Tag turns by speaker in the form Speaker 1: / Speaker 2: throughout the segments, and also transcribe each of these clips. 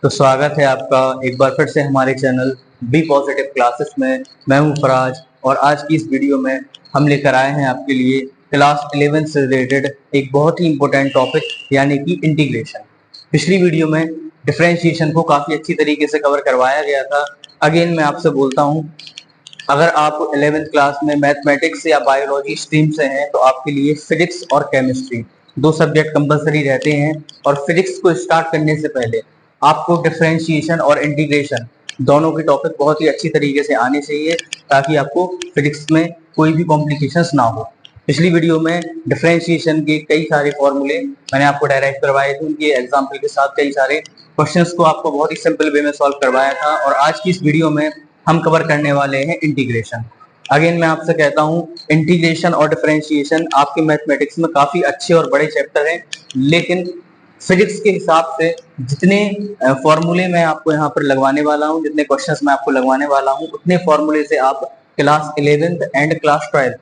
Speaker 1: तो स्वागत है आपका एक बार फिर से हमारे चैनल बी पॉजिटिव क्लासेस में। मैं हूं फराज और आज की इस वीडियो में हम लेकर आए हैं आपके लिए क्लास 11 से रिलेटेड एक बहुत ही इंपॉर्टेंट टॉपिक यानी कि इंटीग्रेशन। पिछली वीडियो में डिफरेंशिएशन को काफ़ी अच्छी तरीके से कवर करवाया गया था। अगेन मैं आपसे बोलता हूँ, अगर आप 11th क्लास में मैथमेटिक्स या बायोलॉजी स्ट्रीम से हैं तो आपके लिए फिजिक्स और केमिस्ट्री दो सब्जेक्ट कंपलसरी रहते हैं। और फिजिक्स को स्टार्ट करने से पहले आपको डिफरेंशिएशन और इंटीग्रेशन दोनों के टॉपिक बहुत ही अच्छी तरीके से आने चाहिए ताकि आपको फिजिक्स में कोई भी कॉम्प्लिकेशंस ना हो। पिछली वीडियो में डिफरेंशिएशन के कई सारे फॉर्मूले मैंने आपको डायरेक्ट करवाए थे, उनके एग्जाम्पल के साथ कई सारे क्वेश्चंस को आपको बहुत ही सिंपल वे में सॉल्व करवाया था। और आज की इस वीडियो में हम कवर करने वाले हैं इंटीग्रेशन। अगेन मैं आपसे कहता हूं, इंटीग्रेशन और डिफरेंशिएशन आपके मैथमेटिक्स में काफी अच्छे और बड़े चैप्टर हैं, लेकिन फिजिक्स के हिसाब से जितने फॉर्मूले मैं आपको यहाँ पर लगवाने वाला हूँ, जितने क्वेश्चंस मैं आपको लगवाने वाला हूँ, उतने फॉर्मूले से आप क्लास 11th एंड क्लास 12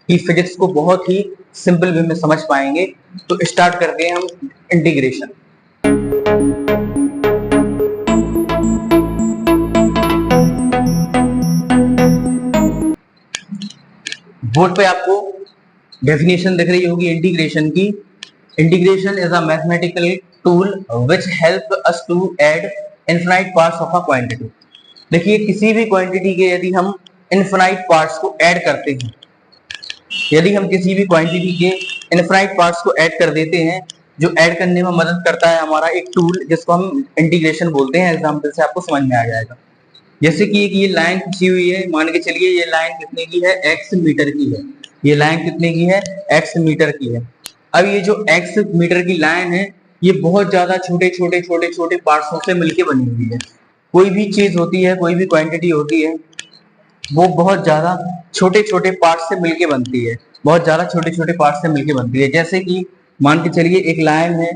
Speaker 1: की फिजिक्स को बहुत ही सिंपल वे में समझ पाएंगे। तो स्टार्ट करते हैं हम इंटीग्रेशन। बोर्ड पे आपको डेफिनेशन दिख रही होगी इंटीग्रेशन की। Integration is a mathematical tool which help us to add infinite parts of a quantity. देखिए, किसी भी क्वांटिटी के यदि हम इनफिनाइट पार्ट्स को ऐड करते हैं, यदि हम किसी भी क्वांटिटी के इनफिनाइट पार्ट्स को ऐड कर देते हैं, जो ऐड करने में मदद करता है हमारा एक टूल जिसको हम इंटीग्रेशन बोलते हैं। एग्जाम्पल से आपको समझ में आ जाएगा। जैसे कि ये लाइन खींची हुई है, मान के चलिए ये लाइन कितने की है, x मीटर की है। ये लाइन कितने की है, x मीटर की है। अब ये जो x मीटर की लाइन है, ये बहुत ज्यादा छोटे छोटे छोटे छोटे पार्ट्सों से मिलके बनी हुई है। कोई भी चीज होती है, कोई भी क्वांटिटी होती है, वो बहुत ज्यादा छोटे छोटे पार्ट से मिलके बनती है, बहुत ज्यादा छोटे छोटे पार्ट से मिलके बनती है। जैसे कि मान के चलिए एक लाइन है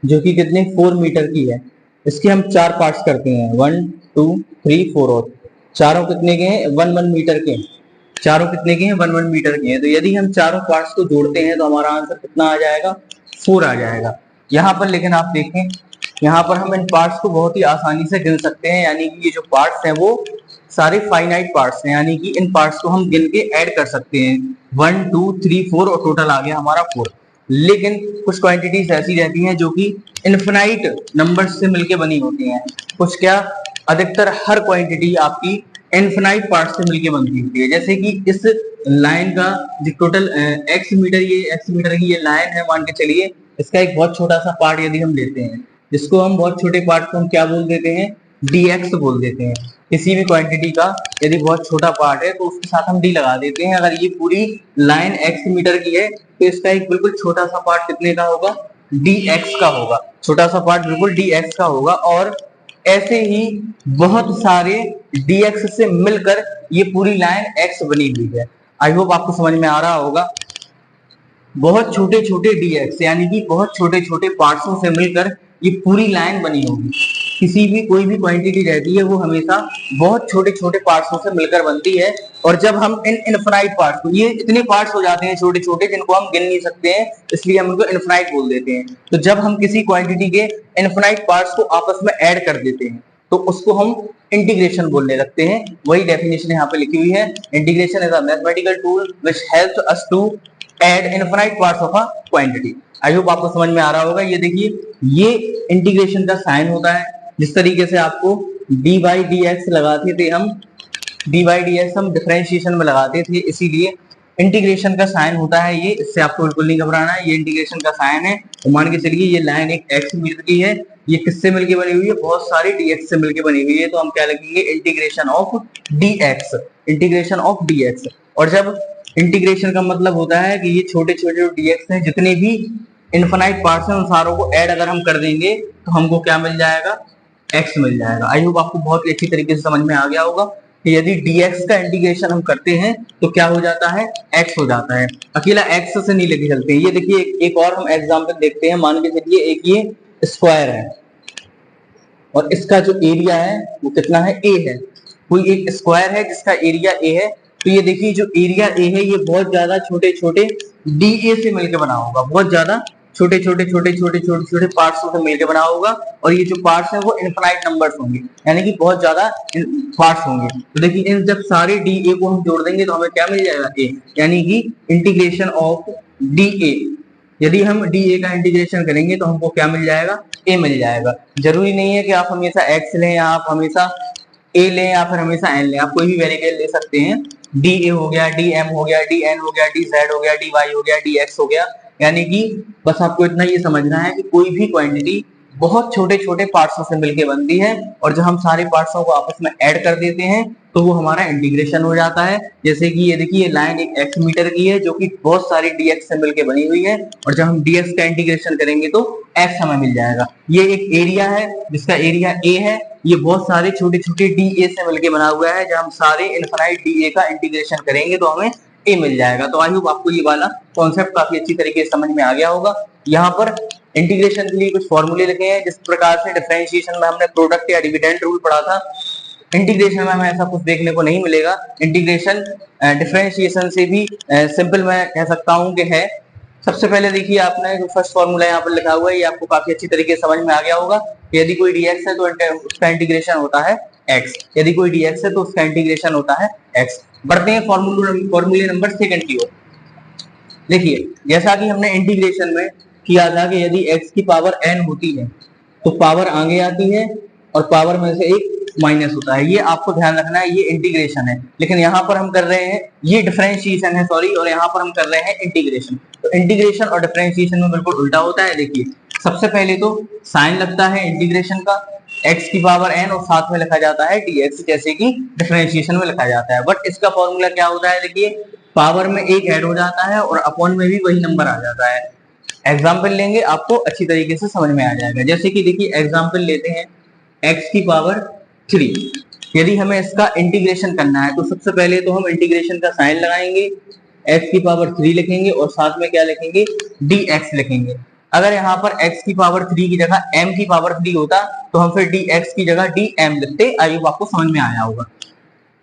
Speaker 1: जो कि कितने 4 मीटर की है। इसके हम चार पार्ट्स करते हैं, 1 2 3 4, और चारों कितने के हैं, 1 मीटर के। चारों कितने के हैं, 1 मीटर के हैं। तो यदि हम चारों पार्ट्स को जोड़ते हैं तो हमारा आंसर कितना आ जाएगा, 4 आ जाएगा। यहाँ पर लेकिन आप देखें, यहाँ पर हम इन पार्ट्स को बहुत ही आसानी से गिन सकते हैं, यानी कि ये जो पार्ट्स हैं वो सारे फाइनाइट पार्ट्स हैं, यानी कि इन पार्ट्स को हम गिन के ऐड कर सकते हैं। 1 2 3 4 और टोटल आ गया हमारा 4। लेकिन कुछ क्वांटिटीज ऐसी रहती हैं जो कि इनफिनाइट नंबर्स से मिलके बनी होती हैं। कुछ क्या, अधिकतर हर क्वांटिटी आपकी इनफिनाइट पार्ट से मिलके बनती होती है। जैसे कि इस लाइन का जो टोटल एक्स मीटर, ये एक्स मीटर की ये लाइन है, मान के चलिए इसका एक बहुत छोटा सा पार्ट यदि हम लेते हैं, जिसको हम बहुत छोटे पार्ट को हम क्या बोल देते हैं, dx बोल देते हैं। किसी भी क्वांटिटी का यदि बहुत छोटा पार्ट है तो उसके साथ हम d लगा देते हैं। अगर ये पूरी लाइन x मीटर की है तो इसका एक बिल्कुल छोटा सा पार्ट कितने का होगा, dx का होगा। छोटा सा पार्ट बिल्कुल dx का होगा। और ऐसे ही बहुत सारे dx से मिलकर ये पूरी लाइन x बनी हुई है। आई होप आपको समझ में आ रहा होगा। बहुत छोटे छोटे dx यानी कि बहुत छोटे छोटे पार्ट्सों से मिलकर ये पूरी लाइन बनी होगी। किसी भी कोई भी क्वांटिटी रहती है वो हमेशा बहुत छोटे छोटे पार्ट्सों से मिलकर बनती है। और जब हम इन इनफिनाइट पार्ट्स को, ये इतने पार्ट्स हो जाते हैं छोटे छोटे जिनको हम गिन नहीं सकते हैं, इसलिए हम इनको इनफिनाइट बोल देते हैं। तो जब हम किसी क्वांटिटी के इनफिनाइट पार्ट्स को आपस में ऐड कर देते हैं तो उसको हम इंटीग्रेशन बोलने लगते हैं। वही डेफिनेशन यहाँ पे लिखी हुई है, integration is a mathematical tool which helps us to add infinite parts of a quantity. I hope आपको समझ में आ रहा होगा। ये देखिए, ये इंटीग्रेशन का साइन होता है। जिस तरीके से आपको डी बाई डी एक्स लगाते थे हम, डी बाई डी एक्स हम डिफरेंशिएशन में लगाते थे, इसीलिए इंटीग्रेशन का साइन होता है ये। इससे आपको बिल्कुल नहीं घबराना है, ये इंटीग्रेशन का साइन है। तो मान के चलिए ये लाइन एक एक्स मीटर की है, ये किससे मिलके बनी हुई है, बहुत सारी dx से मिलके बनी हुई है। तो हम क्या लिखेंगे, integration of dx, integration of dx। और जब इंटीग्रेशन का मतलब होता है कि ये छोटे छोटे जो dx हैं, जितने भी इनफिनाइट पार्ट्स हैं, उन सारों को ऐड अगर हम कर देंगे तो हमको क्या मिल जाएगा, x मिल जाएगा। आई होप आपको बहुत ही अच्छी तरीके से समझ में आ गया होगा कि यदि dx का इंटीग्रेशन हम करते हैं तो क्या हो जाता है, x हो जाता है। अकेला x से नहीं लेके चलते हैं। ये देखिए एक और हम एग्जांपल देखते हैं। मान के चलिए एक ये स्क्वायर है और इसका जो एरिया है वो कितना है, a है। कोई एक स्क्वायर है जिसका एरिया a है, तो ये देखिए जो एरिया a है ये बहुत ज्यादा छोटे छोटे da से मिलकर बना होगा, बहुत ज्यादा छोटे छोटे छोटे छोटे छोटे छोटे पार्ट्स से मिलकर बना होगा, और ये जो पार्ट्स हैं वो इनफाइनाइट नंबर्स होंगे, यानी कि बहुत ज्यादा पार्ट्स होंगे। तो देखिए इन जब सारे डी ए को हम जोड़ देंगे तो हमें क्या मिल जाएगा, ए, यानी कि इंटीग्रेशन ऑफ डी ए। यदि हम डी ए का इंटीग्रेशन करेंगे तो हमको क्या मिल जाएगा, ए मिल जाएगा। जरूरी नहीं है कि आप हमेशा एक्स लें या आप हमेशा ए लें या फिर हमेशा एन लें, आप कोई भी वेरिएबल ले सकते हैं। डी ए हो गया, डी एम हो गया, डी एन हो गया, डी जेड हो गया, डी वाई हो गया, डी एक्स हो गया, यानी कि बस आपको इतना ये समझना है कि कोई भी क्वांटिटी बहुत छोटे छोटे पार्ट्सों से मिलकर बनती है, और जब हम सारे पार्ट्सों को आपस में ऐड कर देते हैं तो वो हमारा इंटीग्रेशन हो जाता है। जैसे कि ये देखिए लाइन एक एक्स मीटर की है जो कि बहुत सारी डीएक्स से मिलकर बनी हुई है, और जब हम डीएक्स का इंटीग्रेशन करेंगे तो एक्स हमें मिल जाएगा। ये एक एरिया है जिसका एरिया ए है, ये बहुत सारे छोटे छोटे डी ए से मिलकर बना हुआ है। जब हम सारे इनफाइनाइट डी ए का इंटीग्रेशन करेंगे तो हमें ए मिल जाएगा। तो आई होप आपको ये वाला कॉन्सेप्ट काफी अच्छी तरीके से समझ में आ गया होगा। यहाँ पर इंटीग्रेशन के लिए कुछ फॉर्मूले लिखे हैं, जिस प्रकार से डिफरेंशिएशन में हमने प्रोडक्ट या डिविडेंड रूल पढ़ा था, इंटीग्रेशन में हमें ऐसा कुछ देखने को नहीं मिलेगा। इंटीग्रेशन डिफरेंशिएशन से भी सिंपल मैं कह सकता हूँ कि है। सबसे पहले देखिए आपने जो फर्स्ट फॉर्मूला यहाँ पर लिखा हुआ है ये आपको काफी अच्छी तरीके से समझ में आ गया होगा कि यदि कोई dx है तो उसका इंटीग्रेशन होता है x, यदि कोई dx है तो उसका इंटीग्रेशन होता है x। बढ़ते हैं फॉर्मूले नंबर सेकंड की ओर। देखिए जैसा कि हमने इंटीग्रेशन में किया था कि यदि x की पावर n होती है तो पावर आगे आती है और पावर में से एक माइनस होता है, ये आपको ध्यान रखना है। ये इंटीग्रेशन है, लेकिन यहाँ पर हम कर रहे हैं ये डिफरेंशिएशन है, सॉरी, और यहाँ पर हम कर रहे हैं इंटीग्रेशन। तो इंटीग्रेशन और डिफरेंशिएशन में बिल्कुल उल्टा होता है। देखिए सबसे पहले तो साइन लगता है इंटीग्रेशन का x की पावर n और साथ में लिखा जाता है dx, जैसे कि डिफरेंशिएशन में लिखा जाता है। बट इसका फॉर्मूला क्या होता है, देखिए पावर में एक ऐड हो जाता है और अपॉन में भी वही नंबर आ जाता है। एग्जाम्पल लेंगे आपको अच्छी तरीके से समझ में आ जाएगा। जैसे कि देखिए एग्जाम्पल लेते हैं x की पावर 3। यदि हमें इसका इंटीग्रेशन करना है तो सबसे पहले तो हम इंटीग्रेशन का साइन लगाएंगे, x की पावर 3 लिखेंगे और साथ में क्या लिखेंगे, dx लिखेंगे। अगर यहाँ पर x की पावर 3 की जगह m की पावर 3 होता तो हम फिर dx की जगह dm लिखते। आई होप आपको समझ में आया होगा।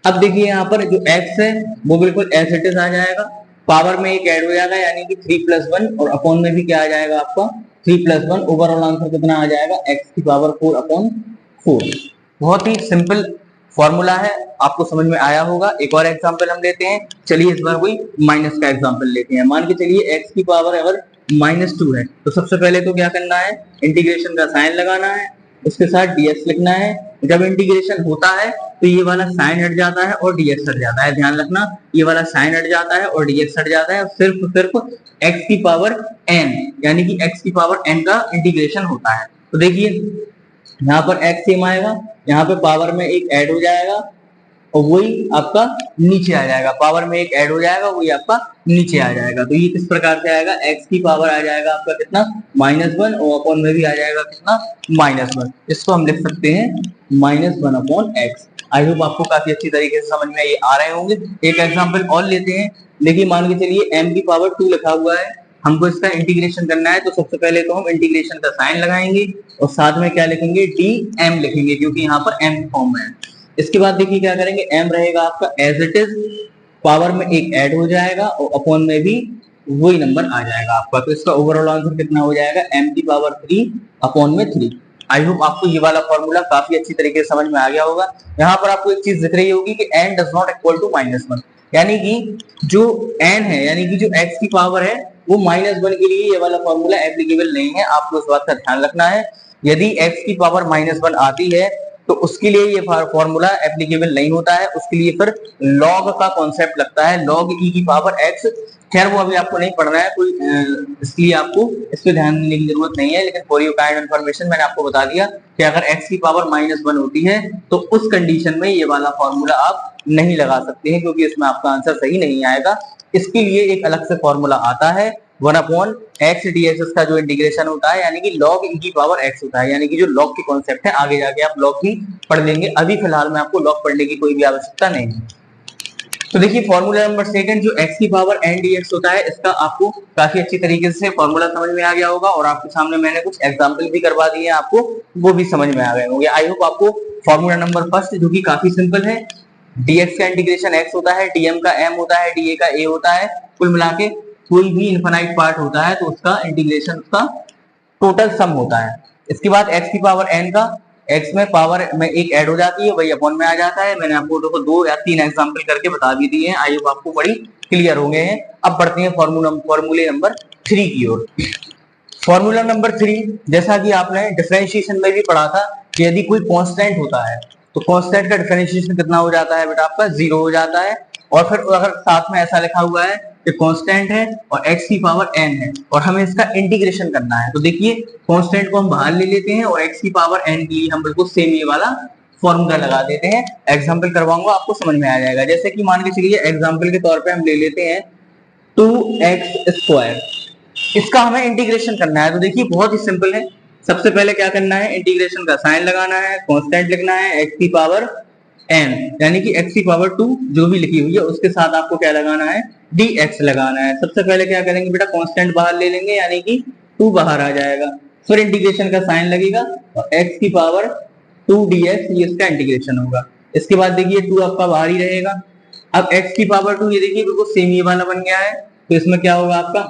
Speaker 1: अब देखिए यहाँ पर जो x है वो बिल्कुल एज इट इज आ जाएगा, पावर में एक ऐड हो जाएगा यानी कि 3 + 1 और अपॉन में भी क्या आ जाएगा आपका 3 + 1। ओवरऑल आंसर कितना आ जाएगा, x की पावर 4/4। बहुत ही सिंपल फॉर्मूला है, आपको समझ में आया होगा। एक और एग्जांपल हम लेते हैं। चलिए इस बार कोई माइनस का एग्जांपल लेते हैं। मान के चलिए x की पावर अगर -2 है तो सबसे पहले तो क्या करना है, इंटीग्रेशन का साइन लगाना है, उसके साथ dx लिखना है। जब इंटीग्रेशन होता है तो ये वाला साइन हट जाता है और dx हट जाता है। ध्यान रखना, ये वाला साइन हट जाता है और dx हट जाता है। सिर्फ x की पावर n यानी कि x की पावर n का इंटीग्रेशन होता है। तो देखिए यहाँ पर x सेम आएगा, यहाँ पे पावर में एक ऐड हो जाएगा और वही आपका नीचे आ जाएगा। पावर में एक ऐड हो जाएगा वही आपका नीचे आ जाएगा। तो ये किस प्रकार से आएगा, x की पावर आ जाएगा आपका कितना -1 और अपॉन में भी आ जाएगा कितना -1। इसको हम लिख सकते हैं -1/x। आई होप आपको काफी अच्छी तरीके से समझ में ये आ रहे होंगे। एक एग्जांपल और लेते हैं। देखिए मान के चलिए m की पावर 2 लिखा हुआ है, हमको इसका इंटीग्रेशन करना है तो सबसे पहले तो हम इंटीग्रेशन का साइन लगाएंगे और साथ में क्या लिखेंगे, dm लिखेंगे, क्योंकि यहाँ पर m फॉर्म में है। इसके बाद देखिए क्या करेंगे, m रहेगा आपका एज इट इज, पावर में एक ऐड हो जाएगा और अपॉन में भी वही नंबर आ जाएगा आपका। तो इसका ओवरऑल आंसर कितना हो जाएगा, m की पावर 3/3। आई होप आपको ये वाला फॉर्मूला काफी अच्छी तरीके से समझ में आ गया होगा। यहाँ पर आपको एक चीज दिख रही होगी कि n does not equal to -1, यानी कि जो n है यानी कि जो x की पावर है वो -1 के लिए ये वाला फॉर्मूला एप्लीकेबल नहीं है। आपको इस बात का ध्यान रखना है। यदि x की पावर -1 आती है तो उसके लिए ये फॉर्मूला एप्लीकेबल नहीं होता है, उसके लिए फिर लॉग का कॉन्सेप्ट लगता है, log e की पावर x। खैर वो अभी आपको नहीं पढ़ना है कोई, इसलिए आपको इस पे ध्यान देने की जरूरत नहीं है। लेकिन फॉर योर काइंड इन्फॉर्मेशन मैंने आपको बता दिया कि अगर x की पावर -1 होती है तो उस कंडीशन में ये वाला फॉर्मूला आप नहीं लगा सकते हैं, क्योंकि इसमें आपका आंसर सही नहीं आएगा। इसके लिए एक अलग से फॉर्मूला आता है 1/x dx का जो इंटीग्रेशन होता है, यानी कि log e की पावर x होता है, यानी कि जो log की कॉन्सेप्ट है आगे जाके आप log भी पढ़ लेंगे। अभी फिलहाल में आपको log पढ़ने की कोई भी आवश्यकता नहीं है। तो देखिए फॉर्मूला नंबर सेकंड जो x की पावर n dx होता है, इसका आपको काफी अच्छी तरीके से फॉर्मूला समझ में आ गया होगा और आपके सामने मैंने कुछ एग्जांपल भी करवा दिए हैं, आपको वो भी समझ में आ गए होंगे। आई होप आपको फॉर्मूला नंबर फर्स्ट जो कि काफी सिंपल है, dx का इंटीग्रेशन x होता है, dm का m होता है, da का a होता है, कुल मिला के कोई भी इनफाइनाइट पार्ट होता है तो उसका इंटीग्रेशन उसका टोटल सम होता है। इसके बाद x की पावर n का x में पावर में एक ऐड हो जाती है, वही अपॉन में आ जाता है। मैंने आपको देखो 2 या 3 एग्जांपल करके बता भी दिए हैं, आई होप आपको बड़ी क्लियर हो गए हैं। अब बढ़ते हैं फॉर्मूले नंबर 3 की ओर। फॉर्मूला नंबर 3, जैसा कि आपने डिफरेंशिएशन में भी पढ़ा था कि यदि कोई कांस्टेंट होता है तो कांस्टेंट का डिफरेंशिएशन कितना हो जाता है बेटा, आपका 0 हो जाता है। और फिर अगर साथ में ऐसा लिखा हुआ है कि कांस्टेंट है और x की पावर n है और हमें इसका इंटीग्रेशन करना है, तो देखिए कांस्टेंट को हम बाहर ले लेते हैं और x की पावर n के लिए हम बिल्कुल सेम ये वाला फॉर्मूला लगा देते हैं। एग्जांपल करवाऊंगा, आपको समझ में आ जाएगा। जैसे कि मान के चलिए एग्जांपल के तौर पे हम ले लेते हैं 2x², इसका हमें इंटीग्रेशन करना है। तो देखिए बहुत ही सिंपल है, सबसे पहले क्या करना है, इंटीग्रेशन का साइन लगाना है, कांस्टेंट लिखना है x की पावर n, यानी कि x की पावर 2 जो भी लिखी हुई है उसके साथ आपको क्या लगाना है, dx लगाना है। सबसे पहले क्या करेंगे बेटा, कांस्टेंट बाहर ले लेंगे यानी कि 2 बाहर आ जाएगा, फिर इंटीग्रेशन का साइन लगेगा और x की पावर 2 dx, ये इसका इंटीग्रेशन होगा। इसके बाद देखिए 2 आपका बाहर ही रहेगा। अब x की पावर 2 ये देखिए बिल्कुल सेम ये वाला बन गया है, तो इसमें क्या होगा, आपका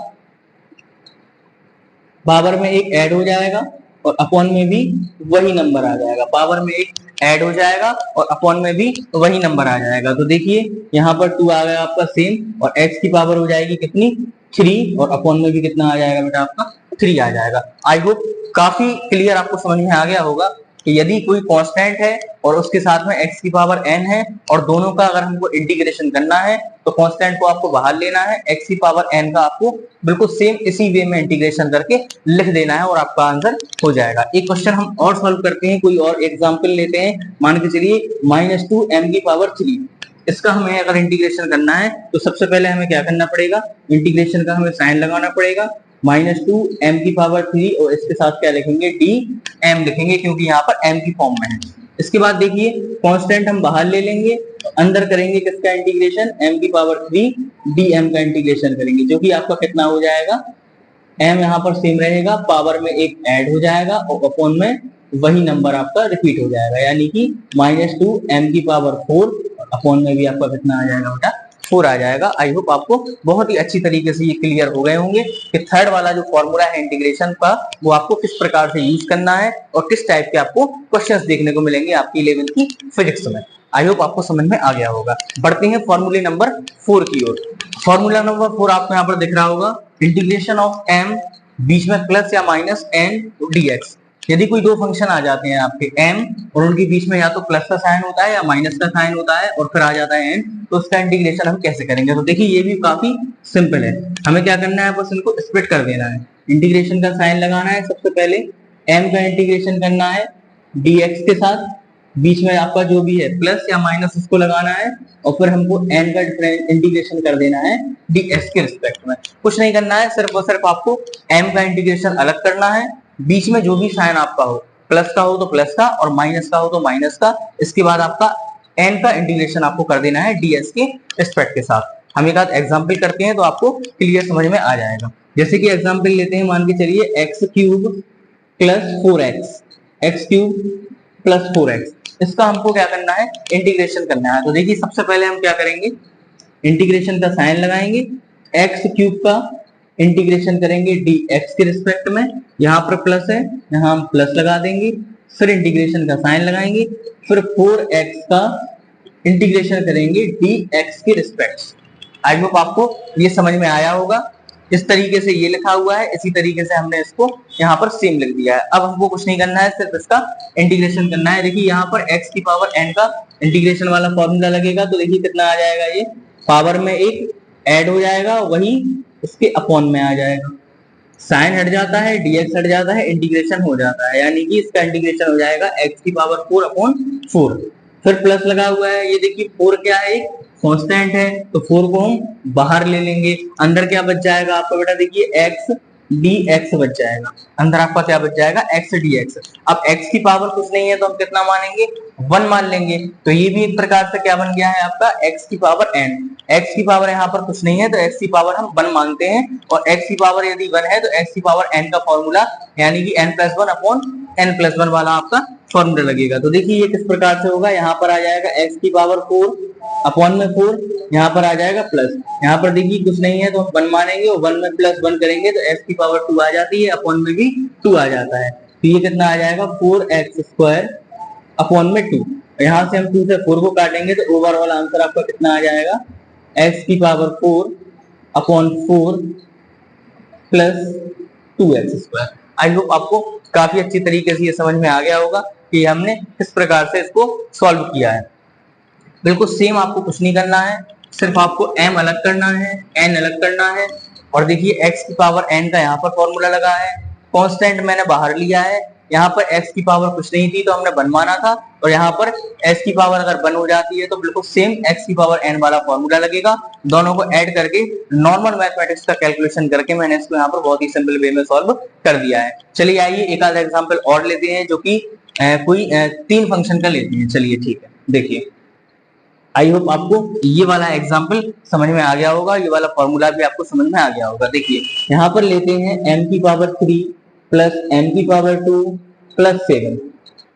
Speaker 1: पावर में एक ऐड हो जाएगा और अपॉन में भी वही नंबर आ जाएगा। पावर में एक ऐड हो जाएगा और अपॉन में भी वही नंबर आ जाएगा। तो देखिए यहाँ पर 2 आ गया आपका सेम और x की पावर हो जाएगी कितनी, 3, और अपॉन में भी कितना आ जाएगा बेटा, आपका 3 आ जाएगा। आई होप काफी क्लियर आपको समझ में आ गया होगा कि यदि कोई कांस्टेंट है और उसके साथ में x की पावर n है और दोनों का अगर हमको इंटीग्रेशन करना है तो कांस्टेंट को आपको बाहर लेना है, x की पावर n का आपको बिल्कुल सेम इसी वे में इंटीग्रेशन करके लिख देना है और आपका आंसर हो जाएगा। एक क्वेश्चन हम और सॉल्व करते हैं, कोई और एग्जांपल लेते हैं। मान के चलिए -2 m की पावर 3, इसका हमें अगर इंटीग्रेशन करना है तो सबसे पहले हमें क्या करना पड़ेगा, इंटीग्रेशन का हमें साइन लगाना पड़ेगा, -2 m की पावर 3 और इसके साथ क्या लिखेंगे, dm लिखेंगे क्योंकि यहाँ पर m की फॉर्म में है। इसके बाद देखिए कांस्टेंट हम बाहर ले लेंगे, अंदर करेंगे किसका इंटीग्रेशन, m की पावर 3 dm का इंटीग्रेशन करेंगे, जो कि आपका कितना हो जाएगा, m यहाँ पर सेम रहेगा, पावर में एक ऐड हो जाएगा और अपॉन में वही नंबर आपका रिपीट हो जाएगा, यानी कि -2 m की पावर 4 अपॉन में भी आपका कितना आ जाएगा बेटा, 4 आ जाएगा। आई होप आपको बहुत ही अच्छी तरीके से ये क्लियर हो गए होंगे कि थर्ड वाला जो फॉर्मूला है इंटीग्रेशन का वो आपको किस प्रकार से यूज करना है और किस टाइप के आपको क्वेश्चंस देखने को मिलेंगे आपकी 11th की फिजिक्स में। आई होप आपको समझ में आ गया होगा। बढ़ते हैं फॉर्मूले नंबर 4 की ओर। फॉर्मूला नंबर 4 आपको यहाँ पर दिख रहा होगा, इंटीग्रेशन ऑफ m, बीच में प्लस या माइनस n dx। यदि कोई दो फंक्शन आ जाते हैं आपके m और उनके बीच में या तो प्लस का साइन होता है या माइनस का साइन होता है और फिर आ जाता है n, तो उसका इंटीग्रेशन हम कैसे करेंगे। तो देखिए ये भी काफी सिंपल है, हमें क्या करना है, बस इनको स्प्लिट कर देना है। इंटीग्रेशन का साइन लगाना है, सबसे पहले m का इंटीग्रेशन करना है dx के साथ, बीच में आपका जो भी है प्लस या माइनस उसको लगाना है और फिर हमको n का इंटीग्रेशन कर देना है ds के रिस्पेक्ट में। कुछ नहीं करना है, सिर्फ और सिर्फ आपको m का इंटीग्रेशन अलग करना है, बीच में जो भी साइन आपका हो, प्लस का हो तो प्लस का और माइनस का हो तो माइनस का। इसके बाद आपका n का इंटीग्रेशन आपको कर देना है ds के रिस्पेक्ट के साथ। हम एक आध एग्जाम्पल करते हैं तो आपको क्लियर समझ में आ जाएगा। जैसे कि एग्जाम्पल लेते हैं, मान के चलिए x³ plus 4x, x³ plus 4x, इसका हमको क्या करना है, इंटीग्रेशन करना है। तो देखिए सबसे पहले हम क्या करेंगे, इंटीग्रेशन का साइन लगाएंगे, x³ का इंटीग्रेशन करेंगे dx के रिस्पेक्ट में, यहाँ पर प्लस है यहाँ हम प्लस लगा देंगे, फिर इंटीग्रेशन का साइन लगाएंगे, फिर 4x का इंटीग्रेशन करेंगे dx के रिस्पेक्ट। आई होप आपको ये समझ में आया होगा। इस तरीके से ये लिखा हुआ है, इसी तरीके से हमने इसको यहाँ पर सेम लिख दिया है। अब हमको कुछ नहीं करना है, सिर्फ इसका इंटीग्रेशन करना है। देखिए यहाँ पर x की पावर n का इंटीग्रेशन वाला फॉर्मूला लगेगा, तो देखिए कितना आ जाएगा, ये पावर में एक ऐड हो जाएगा वही उसके अपॉन में आ जाएगा, साइन हट जाता है dx हट जाता है, इंटीग्रेशन हो जाता है, यानी कि इसका इंटीग्रेशन हो जाएगा x की पावर 4 अपॉन 4। फिर प्लस लगा हुआ है, ये देखिए 4 क्या है, कांस्टेंट है तो 4 को हम बाहर ले लेंगे, अंदर क्या बच जाएगा आपका बेटा, देखिए x dx बच जाएगा, अंदर आपका क्या बच जाएगा, x dx। अब x की पावर कुछ नहीं है तो हम कितना मानेंगे, 1 मान लेंगे। तो ये भी एक प्रकार से क्या बन गया है आपका, x की पावर n। x की पावर यहाँ पर कुछ नहीं है तो x की पावर हम 1 मानते हैं, और x की पावर यदि 1 है तो x की पावर n का फॉर्मूला यानी कि n+1 अपॉन n+1 वाला आपका फॉर्मूला लगेगा। तो देखिए ये किस प्रकार से होगा, यहाँ पर आ जाएगा x की पावर 4 अपॉन में 4, यहाँ पर आ जाएगा प्लस, यहाँ पर देखिए कुछ नहीं है तो हम 1 मानेंगे और 1 में प्लस 1 करेंगे तो x की पावर 2 आ जाती है, अपॉन में भी 2 आ जाता है, तो ये कितना आ जाएगा 4x² अपॉन में 2। यहाँ से हम 2 से 4 को काटेंगे तो ओवरऑल आंसर आपका कितना आ जाएगा, x की पावर 4 अपॉन 4 प्लस 2x²। आई होप आपको काफी अच्छी तरीके से ये समझ में आ गया होगा कि हमने किस प्रकार से इसको सॉल्व किया है। बिल्कुल सेम आपको कुछ नहीं करना है, सिर्फ आपको m अलग करना है, n अलग करना है, और देखिए x की पावर n का यहाँ पर फॉर्मूला लगा है, कांस्टेंट मैंने बाहर लिया है, यहाँ पर x की पावर कुछ नहीं थी तो हमने 1 माना था, और यहाँ पर s की पावर अगर 1 हो जाती है तो बिल्कुल सेम x की पावर n वाला फॉर्मूला लगेगा। दोनों को ऐड करके नॉर्मल मैथमेटिक्स का कैलकुलेशन करके मैंने इसको यहाँ पर बहुत ही सिंपल वे में सॉल्व कर दिया है। चलिए आइए एक आधा एग्जाम्पल और लेते हैं जो कि कोई 3 फंक्शन का लेते हैं। चलिए ठीक है, देखिए आई होप आपको ये वाला एग्जाम्पल समझ में आ गया होगा, ये वाला फॉर्मूला भी आपको समझ में आ गया होगा। देखिए यहाँ पर लेते हैं m की पावर 3 प्लस m की पावर 2 प्लस 7।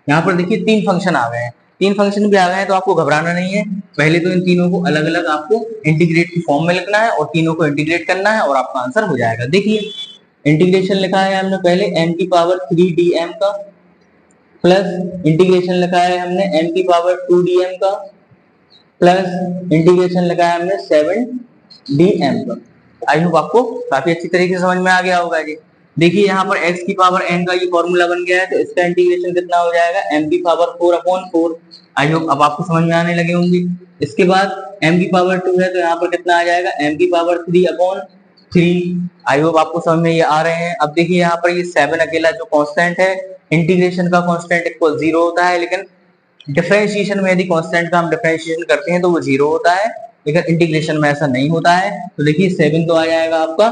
Speaker 1: यहाँ पर देखिए 3 फंक्शन आ गए हैं, 3 फंक्शन भी आ गए हैं तो आपको घबराना नहीं है। पहले तो इन तीनों को अलग अलग आपको इंटीग्रेट की फॉर्म में लिखना है और तीनों को इंटीग्रेट करना है और आपका आंसर हो जाएगा। देखिए इंटीग्रेशन लिखा है हमने पहले m की पावर 3dm का, प्लस इंटीग्रेशन लिखा है हमने m की पावर 2dm का, प्लस इंटीग्रेशन लगाया हमने 7dm का। आई होप आपको काफी अच्छी तरीके से समझ में आ गया होगा जी। देखिए यहाँ पर x की पावर n का ये फॉर्मूला बन गया है तो इसका इंटीग्रेशन कितना हो जाएगा, m की पावर 4 अपॉन 4। आई होप अब आपको समझ में आने लगे होंगे। इसके बाद m की पावर 2 है तो यहाँ पर कितना आ जाएगा, m की पावर 3 अपॉन 3। आई होप आपको समझ में ये आ रहे हैं। अब देखिए यहाँ पर ये 7 अकेला जो कांस्टेंट है, इंटीग्रेशन का कांस्टेंट इक्वल 0 होता है, लेकिन डिफरेंशिएशन में यदि कांस्टेंट का हम डिफरेंशिएशन करते हैं तो वो 0 होता है, लेकिन इंटीग्रेशन में ऐसा नहीं होता है। तो देखिए 7 तो आ जाएगा आपका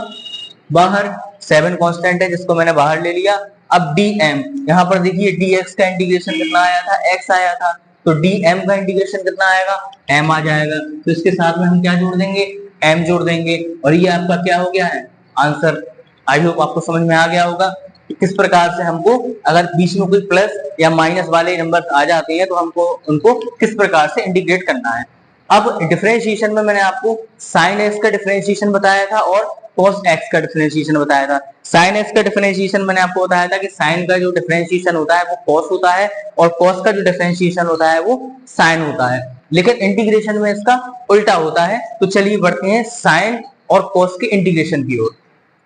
Speaker 1: बाहर, 7 कांस्टेंट है जिसको मैंने बाहर ले लिया। अब dm, यहाँ पर देखिए dx का इंटीग्रेशन कितना आया था, x आया था, तो dm का इंटीग्रेशन कितना आएगा, m आ जाएगा। तो इसके साथ में हम क्या जोड़ देंगे, m जोड़ देंगे, और ये आपका क्या हो गया है, आंसर। आई होप आपको समझ में आ गया होगा किस प्रकार से हमको अगर बीच में कोई प्लस या माइनस वाले नंबर आ जाते हैं तो हमको उनको किस प्रकार से इंटीग्रेट करना है। अब डिफरेंशिएशन में मैंने आपको साइन एक्स का डिफरेंशिएशन बताया था और कॉस एक्स का डिफरेंशिएशन बताया था। साइन एक्स का डिफरेंशिएशन मैंने आपको बताया था कि साइन का जो डिफरेंशिएशन होता है वो कॉस होता है और कॉस का जो डिफरेंशिएशन होता है वो साइन होता है, लेकिन इंटीग्रेशन में इसका उल्टा होता है। तो चलिए बढ़ते हैं साइन और कॉस के इंटीग्रेशन की ओर।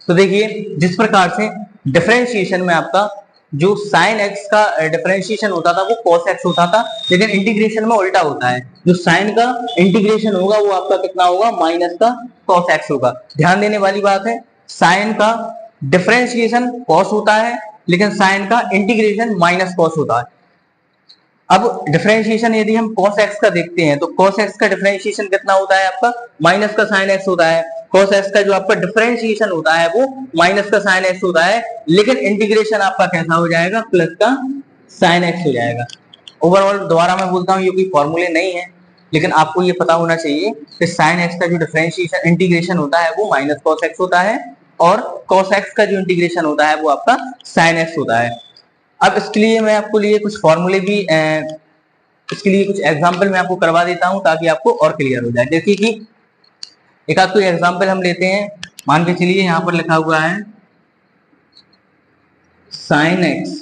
Speaker 1: तो देखिए जिस प्रकार से डिफरेंशिएशन में आपका जो साइन एक्स का डिफरेंशिएशन होता था वो कॉस एक्स होता था, लेकिन इंटीग्रेशन में उल्टा होता है। जो साइन का इंटीग्रेशन होगा वो आपका कितना होगा, माइनस का कॉस एक्स होगा। ध्यान देने वाली बात है, साइन का डिफरेंशिएशन कॉस होता है लेकिन साइन का इंटीग्रेशन माइनस कॉस होता है। अब डिफरेंशिएशन यदि हम cos x का देखते हैं तो cos x का डिफरेंशिएशन कितना होता है आपका, माइनस का sin x होता है। cos x का जो आपका डिफरेंशिएशन होता है वो माइनस का sin x होता है, लेकिन इंटीग्रेशन आपका कैसा हो जाएगा, प्लस का sin x हो जाएगा। ओवरऑल दोबारा मैं बोलता हूँ ये कोई फॉर्मूले नहीं है, लेकिन आपको ये पता होना चाहिए कि sin x का जो डिफरेंशिएशन इंटीग्रेशन होता है वो माइनस cos x होता है और cos x का जो इंटीग्रेशन होता है वो आपका sin x होता है। अब इसके लिए मैं आपको लिए कुछ फॉर्मूले भी इसके लिए कुछ एग्जांपल मैं आपको करवा देता हूं ताकि आपको और क्लियर हो जाए। देखिए कि एक आध कोई एग्जांपल हम लेते हैं। मान के चलिए यहाँ पर लिखा हुआ है sin x,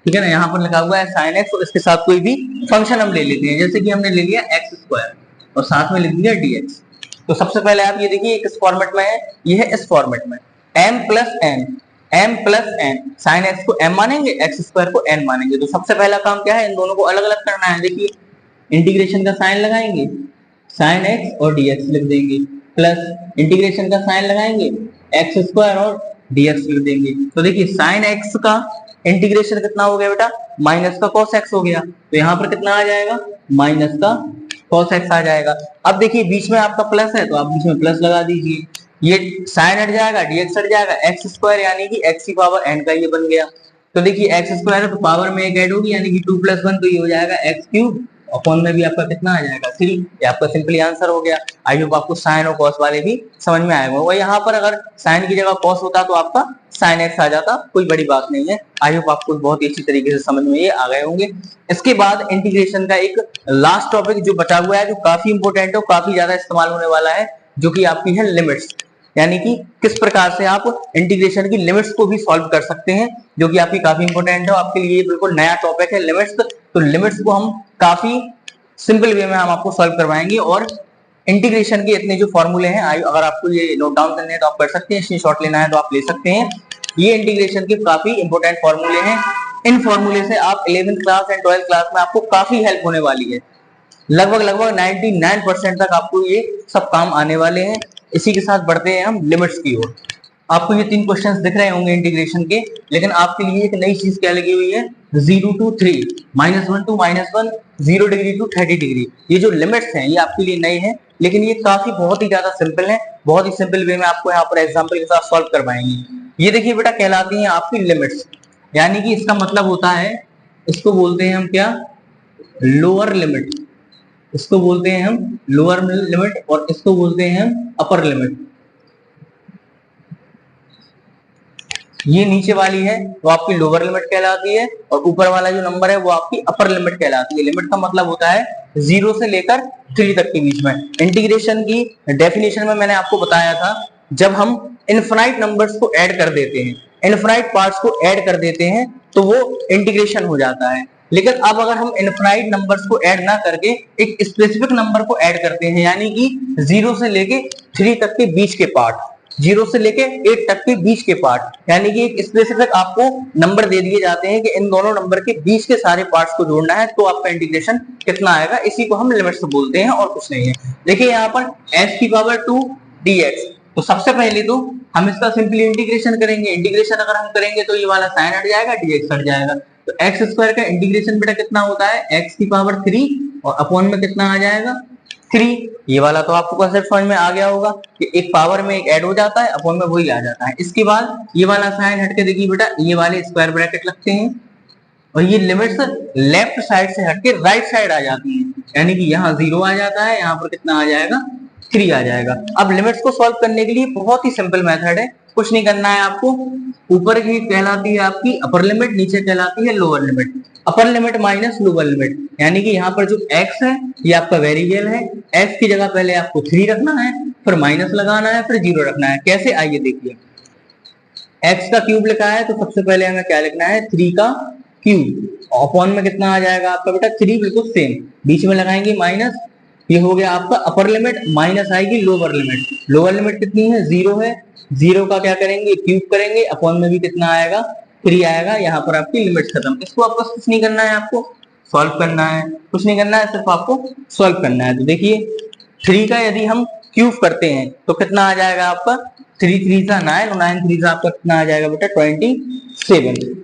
Speaker 1: ठीक है ना, यहाँ पर लिखा हुआ है sin x और इसके साथ कोई भी फंक्शन हम ले लेते हैं, जैसे कि हमने ले लिया x² और साथ में लिख दिया dx। तो सबसे पहले आप ये देखिए किस फॉर्मेट में है, ये है इस फॉर्मेट में, m plus n sine x को m मानेंगे, x² को n मानेंगे। तो सबसे पहला काम क्या है, इन दोनों को अलग अलग करना है। देखिए इंटीग्रेशन का साइन लगाएंगे, साइन x और dx लिख देंगे, प्लस इंटीग्रेशन का साइन लगाएंगे, x² और dx लिख देंगे। तो देखिए साइन x का इंटीग्रेशन कितना हो गया बेटा, माइनस का cos x हो गया, तो यहाँ पर कितना आ जाएगा, माइनस का cos x आ जाएगा। अब देखिए बीच में आपका प्लस है तो आप बीच में प्लस लगा दीजिए, ये साइन हट जाएगा, dx हट जाएगा, x² यानी कि x की पावर n का ये बन गया। तो देखिए x² है तो पावर में एक ऐड होगी यानी कि 2 + 1, तो ये हो जाएगा x³ अपॉन में भी आपका कितना आ जाएगा 3। ये आपका सिंपली आंसर हो गया। आई होप आपको साइन और कॉस वाले भी समझ में आएगा। और यहाँ पर अगर साइन की जगह कॉस होता तो आपका साइन एक्स आ जाता, कोई बड़ी बात नहीं है। आई होप आपको बहुत ही अच्छी तरीके से समझ में ये आ गए होंगे। इसके बाद इंटीग्रेशन का एक लास्ट टॉपिक जो बचा हुआ है, जो काफी इंपॉर्टेंट है, काफी ज्यादा इस्तेमाल होने वाला है, जो कि आपकी है लिमिट्स। यानी कि किस प्रकार से आप इंटीग्रेशन की लिमिट्स को भी सॉल्व कर सकते हैं, जो कि आपकी काफी इंपॉर्टेंट है। आपके लिए बिल्कुल नया टॉपिक है लिमिट्स। तो लिमिट्स को हम काफी सिंपल वे में हम आपको सॉल्व करवाएंगे। और इंटीग्रेशन के इतने जो फॉर्मूले हैं, अगर आपको ये नोट डाउन करने हैं तो आप कर सकते हैं, स्क्रीनशॉट लेना है तो आप ले सकते हैं। ये इंटीग्रेशन के काफी इंपॉर्टेंट फॉर्मूले हैं। इन फॉर्मूले से आप 11th class and 12th class में आपको काफी हेल्प होने वाली है। लगभग 99% तक आपको ये सब काम आने वाले हैं। इसी के साथ बढ़ते हैं हम लिमिट्स की ओर। आपको ये 3 क्वेश्चंस दिख रहे होंगे इंटीग्रेशन के, लेकिन आपके लिए एक नई चीज क्या लगी हुई है, 0 to 3, -1 to -1, 0 degree to 30 degree. ये जो लिमिट्स हैं ये आपके लिए नए हैं, लेकिन ये काफी बहुत ही ज्यादा सिंपल है। बहुत ही सिंपल वे में आपको यहाँ पर एग्जाम्पल के साथ सॉल्व करवाएंगे। ये देखिए बेटा, कहलाती हैं आपकी लिमिट्स। यानी कि इसका मतलब होता है, इसको बोलते हैं हम क्या, लोअर लिमिट। इसको बोलते हैं हम लोअर लिमिट और इसको बोलते हैं हम अपर लिमिट। ये नीचे वाली है वो आपकी लोअर लिमिट कहलाती है, और ऊपर वाला जो नंबर है वो आपकी अपर लिमिट कहलाती है। लिमिट का मतलब होता है 0 से लेकर 3 तक के बीच में। इंटीग्रेशन की डेफिनेशन में मैंने आपको बताया था, जब हम इनफिनाइट नंबर्स को ऐड कर देते हैं, इनफिनाइट पार्ट्स को ऐड कर देते हैं, तो वो इंटीग्रेशन हो जाता है। लेकिन अब अगर हम इनफिनाइट नंबर्स को ऐड ना करके एक स्पेसिफिक नंबर को ऐड करते हैं, यानी कि 0 से लेके 3 तक के बीच के पार्ट, 0 से लेके 8 तक के बीच के पार्ट, यानी कि एक स्पेसिफिक आपको नंबर दे दिए जाते हैं कि इन दोनों नंबर के बीच के सारे पार्ट्स को जोड़ना है, तो आपका इंटीग्रेशन कितना आएगा। इसी को हम लिमिट्स बोलते हैं और कुछ नहीं है। देखिए यहाँ पर s⁻2 dx, तो सबसे पहले तो हम इसका सिंपली इंटीग्रेशन करेंगे। इंटीग्रेशन अगर हम करेंगे तो ये वाला साइन हट जाएगा, dx हट जाएगा। तो एक्स स्क्वायर का इंटीग्रेशन बेटा कितना होता है, x⁻3 और अपॉन में कितना आ जाएगा 3। ये वाला तो आपको कॉन्सेप्ट समझ में आ गया होगा कि एक पावर में एक ऐड हो जाता है, अपॉन में वही आ जाता है। इसके बाद ये वाला साइन हट के देखिए बेटा, ये वाले स्क्वायर ब्रैकेट लगते हैं और ये लिमिट्स लेफ्ट साइड से हट के राइट साइड आ जाती हैं, यानी कि यहाँ 0 आ जाता है, यहाँ पर कितना आ जाएगा 3 आ जाएगा। अब लिमिट्स को सॉल्व करने के लिए बहुत ही सिंपल मेथड है, कुछ नहीं करना है आपको। ऊपर की कहलाती है आपकी अपर लिमिट, नीचे कहलाती है lower limit. Upper limit minus lower limit, यानी कि यहाँ पर जो x है ये आपका वेरिएबल है। x की जगह पहले आपको 3 रखना है, फिर माइनस लगाना है, फिर 0 रखना है। कैसे, आइए देखिए। x का क्यूब लिखा है तो सबसे पहले हमें क्या लिखना है, 3 का क्यूब। अपॉन में कितना आ जाएगा आपका बेटा 3, बिल्कुल सेम। बीच में लगाएंगे माइनस, ये हो गया आपका अपर लिमिट, माइनस आएगी लोअर लिमिट। लोअर लिमिट कितनी है, 0 है। 0 का क्या करेंगे, क्यूब करेंगे, अपॉन में भी कितना आएगा 3 आएगा। यहाँ पर आपकी लिमिट खत्म। इसको आपको कुछ नहीं करना है, आपको सॉल्व करना है, कुछ नहीं करना है, सिर्फ आपको सॉल्व करना है। तो देखिए 3 का यदि हम क्यूब करते हैं तो कितना आ जाएगा आपका, 3 3 का 9, 9 3 का आपका कितना आ जाएगा बेटा 27।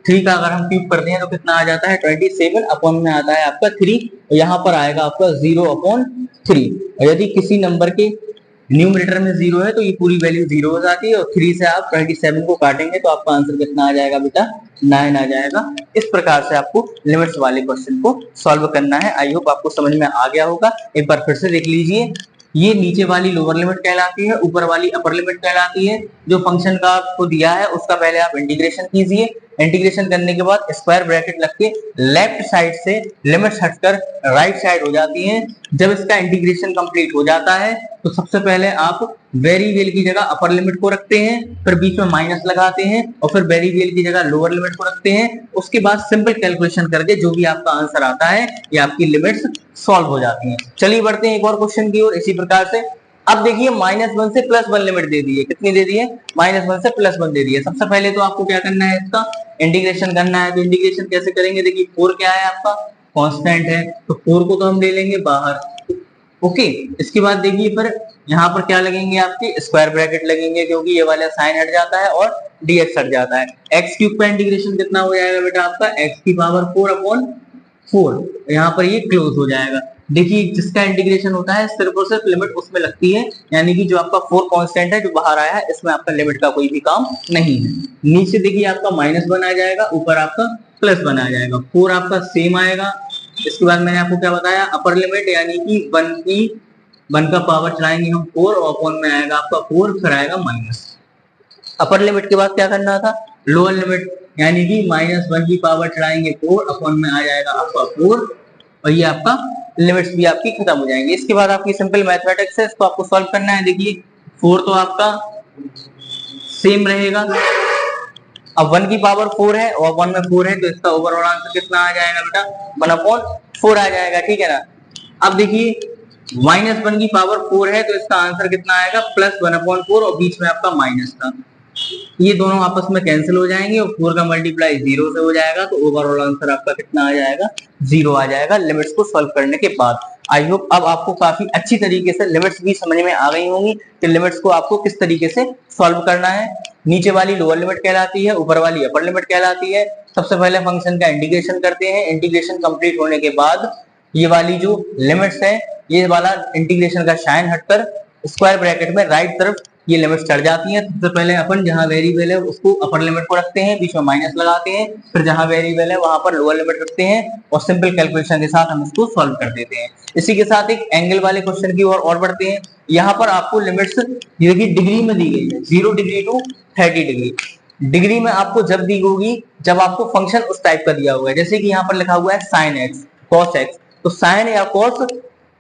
Speaker 1: 3 का अगर हम क्यूब करते हैं तो कितना आ जाता है 27, अपॉन में आता है आपका 3, और यहाँ पर आएगा आपका 0/3। और यदि किसी नंबर के न्यूमरेटर में 0 है तो ये पूरी वैल्यू 0 हो जाती है, और 3 से आप 27 को काटेंगे तो आपका आंसर कितना आ जाएगा बेटा 9 आ जाएगा। इस प्रकार से आपको लिमिट्स वाले क्वेश्चन को सॉल्व करना है। आई होप आपको समझ में आ गया होगा। एक बार फिर से देख लीजिए, ये नीचे वाली लोअर लिमिट कहलाती है, ऊपर वाली अपर लिमिट कहलाती है। जो फंक्शन का आपको दिया है उसका पहले आप इंटीग्रेशन कीजिए। इंटीग्रेशन करने के बाद स्क्वायर ब्रैकेट लग के लेफ्ट साइड से लिमिट्स हटकर राइट साइड हो जाती हैं। जब इसका इंटीग्रेशन कंप्लीट हो जाता है तो सबसे पहले आप वेरिएबल की जगह अपर लिमिट को रखते हैं, फिर बीच में माइनस लगाते हैं, और फिर वेरिएबल की जगह लोअर लिमिट को रखते हैं। उसके बाद सिंपल कैलकुलेशन करके जो भी आपका आंसर आता है ये आपकी लिमिट्स सॉल्व हो जाती हैं। चलिए बढ़ते हैं एक और क्वेश्चन की ओर। इसी प्रकार से अब देखिए -1 से +1 लिमिट दे दी है। कितनी दे दी है, -1 से +1 दे दी है। सबसे पहले तो आपको क्या करना है, इसका इंटीग्रेशन करना है। तो इंटीग्रेशन कैसे करेंगे, देखिए 4 क्या है आपका कांस्टेंट है, तो 4 को तो हम ले लेंगे बाहर। ओके, इसके बाद देखिए फिर यहाँ पर क्या लगेंगे, आपके स्क्वायर ब्रैकेट लगेंगे, क्योंकि ये वाला साइन हट जाता है और dx हट जाता है। x क्यूब का इंटीग्रेशन कितना हो जाएगा बेटा आपका, x⁴/4। यहाँ पर ये क्लोज हो जाएगा। देखिए जिसका इंटीग्रेशन होता है सिर्फ और सिर्फ लिमिट उसमें लगती है, यानी कि जो आपका 4 कांस्टेंट है जो बाहर आया है, इसमें आपका लिमिट का कोई भी काम नहीं है। नीचे देखिए आपका -1 आ जाएगा, ऊपर आपका +1 आ जाएगा। 4 आपका सेम आएगा, इसके बाद मैंने आपको क्या बताया, अपर लिमिट यानी कि 1 का पावर चलाएंगे हम 4 और अपॉन में आएगा आपका 4, फिर आएगा माइनस। अपर लिमिट के बाद क्या करना था, लोअर लिमिट यानी कि -1 की पावर चढ़ाएंगे 4, अपॉन में आ जाएगा आपका 4, और ये आपका लिमिट्स भी आपकी खत्म हो जाएंगी। इसके बाद आपकी सिंपल मैथमेटिक्स है, इसको आपको सॉल्व करना है। देखिए 4 तो आपका सेम रहेगा, अब 1 की पावर 4 है और 1 में 4 है, तो इसका ओवरऑल आंसर कितना आ जाएगा बेटा, 1/4 आ जाएगा, ठीक है ना। अब देखिए -1 की पावर 4 है, तो इसका आंसर कितना आएगा, +1/4, और बीच में आपका माइनस था, ये दोनों आपस में कैंसिल हो जाएंगे और 4 का मल्टीप्लाई 0 से हो जाएगा, तो ओवरऑल आंसर आपका कितना आ जाएगा, 0 आ जाएगा लिमिट्स को सॉल्व करने के बाद। आई होप अब आपको काफी अच्छी तरीके से लिमिट्स भी समझ में आ गई होंगी कि लिमिट्स को आपको किस तरीके से सॉल्व करना है। नीचे वाली लोअर लिमिट कहलाती है, ऊपर वाली अपर लिमिट कहलाती है। सबसे पहले फंक्शन का इंटीग्रेशन करते हैं, इंटीग्रेशन कंप्लीट होने के बाद ये वाली जो लिमिट्स है, ये वाला इंटीग्रेशन का साइन हटकर स्क्वायर ब्रैकेट में राइट तरफ ये लिमिट्स चढ़ जाती हैं। सबसे पहले अपन जहां वेरिएबल है उसको अपर लिमिट को रखते हैं, बीच में माइनस लगाते हैं, फिर जहां वेरिएबल है वहां पर लोअर लिमिट रखते हैं और सिंपल कैलकुलेशन के साथ हम इसको सॉल्व कर देते हैं। इसी के साथ एक एंगल वाले क्वेश्चन की ओर और बढ़ते हैं। यहाँ पर आपको लिमिट्स डिग्री में दी गई है, 0 डिग्री टू 30 डिग्री। डिग्री में आपको जब दी होगी जब आपको फंक्शन उस टाइप का दिया हुआ है, जैसे कि यहाँ पर लिखा हुआ है sin x cos x, तो sin या cos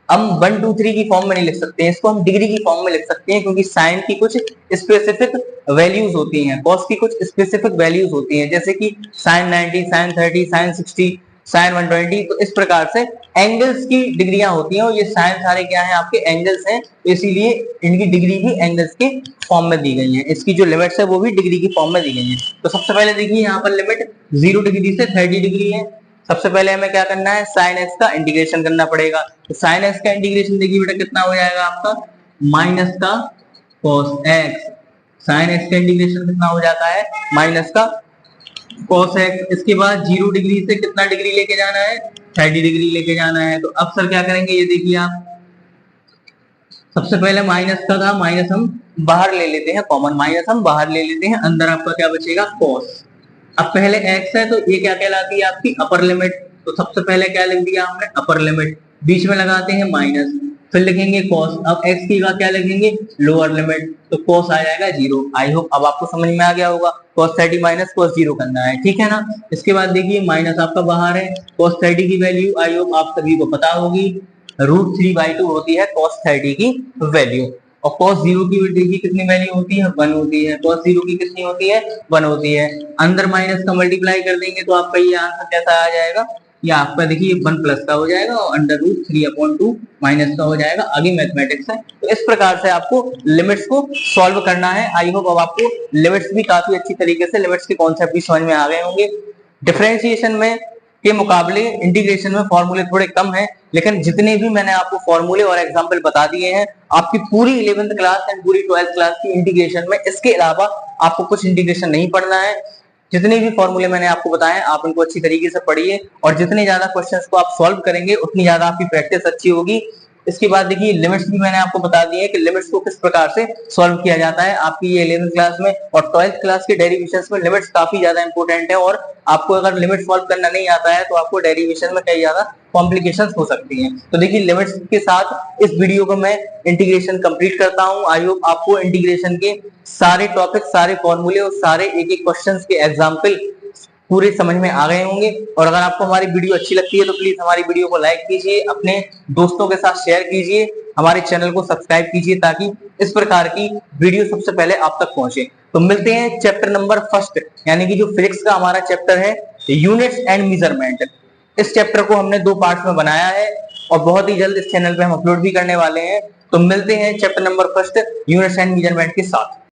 Speaker 1: हम 1 2 3 की फॉर्म में नहीं लिख सकते हैं, इसको हम डिग्री की फॉर्म में लिख सकते हैं, क्योंकि साइन की कुछ स्पेसिफिक वैल्यूज होती हैं, कॉस की कुछ स्पेसिफिक वैल्यूज होती हैं, जैसे कि sin 90, sin 30, sin 60, sin 120। तो इस प्रकार से एंगल्स की डिग्रियां होती हैं और ये साइन सारे क्या है आपके एंगल्स हैं, इसीलिए इनकी डिग्री भी एंगल्स के फॉर्म में दी गई है। इसकी जो लिमिट्स है वो भी डिग्री की फॉर्म में दी गई है। तो सबसे पहले देखिए यहाँ पर लिमिट 0 डिग्री से 30 डिग्री है। सबसे पहले हमें क्या करना है, sin x का इंटीग्रेशन करना पड़ेगा। तो sin x का इंटीग्रेशन देखिए बेटा कितना हो जाएगा आपका, माइनस का cos x। sin x का इंटीग्रेशन कितना हो जाता है, माइनस का cos x। इसके बाद 0 डिग्री से कितना डिग्री लेके जाना है, 30 डिग्री लेके जाना है। तो अब सर क्या करेंगे, ये देखिए आप, सबसे पहले माइनस का था, माइनस हम बाहर ले लेते हैं, कॉमन माइनस हम बाहर ले लेते हैं, अंदर आपका क्या बचेगा, cos। अब पहले x है तो ये क्या कहलाती है आपकी अपर लिमिट, तो सबसे पहले क्या लिख दिया हमने, अपर लिमिट, बीच में लगाते हैं माइनस, फिर लिखेंगे cos। अब x की का क्या लिखेंगे, लोअर लिमिट, तो cos आ जाएगा 0। आई होप अब आपको समझ में आ गया होगा, cos 30 माइनस cos 0 करना है, ठीक है ना। इसके बाद देखिए माइनस आपका बाहर है, cos 30 की वैल्यू आई होप आप सभी को पता होगी, √3/2 होती है cos 30 की वैल्यू, और cos 0 की देखिए कितनी वैल्यू होती है, 1 होती है। cos 0 की कितनी होती है, 1 होती है। अंदर माइनस का मल्टीप्लाई कर देंगे तो आपका ये आंसर कैसा आ जाएगा, ये आपका देखिए 1 प्लस का हो जाएगा और √3/2 माइनस का हो जाएगा। आगे मैथमेटिक्स है, तो इस प्रकार से आपको लिमिट्स को सॉल्व करना है। आई होप अब आपको लिमिट्स भी काफी अच्छी तरीके से, लिमिट्स के कॉन्सेप्ट भी समझ में आ गए होंगे। डिफरेंशिएशन में के मुकाबले इंटीग्रेशन में फॉर्मूले थोड़े कम हैं, लेकिन जितने भी मैंने आपको फॉर्मूले और एग्जांपल बता दिए हैं, आपकी पूरी 11th क्लास एंड पूरी 12th क्लास की इंटीग्रेशन में इसके अलावा आपको कुछ इंटीग्रेशन नहीं पढ़ना है। जितने भी फॉर्मूले मैंने आपको बताए आप इनको अच्छी तरीके से पढ़िए, और जितने ज्यादा क्वेश्चंस को आप सॉल्व करेंगे उतनी ज्यादा आपकी प्रैक्टिस अच्छी होगी। इसके बाद देखिए लिमिट्स भी मैंने आपको बता दी है कि लिमिट्स को किस प्रकार से सॉल्व किया जाता है आपकी ये 11th क्लास में, और 12th क्लास के डेरिवेशंस में लिमिट्स काफी ज्यादा इंपॉर्टेंट है, और आपको अगर लिमिट सॉल्व करना नहीं आता है तो आपको डेरिवेशन में कई ज्यादा कॉम्प्लिकेशंस हो सकती हैं। तो देखिए लिमिट्स के साथ इस वीडियो को मैं इंटीग्रेशन कंप्लीट करता हूं। आई होप आपको इंटीग्रेशन के सारे टॉपिक, सारे फॉर्मूले और सारे एक एक क्वेश्चंस के एग्जांपल पूरे समझ में आ गए होंगे। और अगर आपको हमारी वीडियो अच्छी लगती है तो प्लीज हमारी वीडियो को लाइक कीजिए, अपने दोस्तों के साथ शेयर कीजिए, हमारे चैनल को सब्सक्राइब कीजिए ताकि इस प्रकार की वीडियो सबसे पहले आप तक पहुंचे। तो मिलते हैं चैप्टर नंबर 1 यानी कि जो फिजिक्स का हमारा चैप्टर है, यूनिट्स एंड मेजरमेंट। इस चैप्टर को हमने 2 पार्ट्स में बनाया है और बहुत ही जल्द इस चैनल पे हम अपलोड भी करने वाले हैं। तो मिलते हैं chapter number 1 units and measurement के साथ।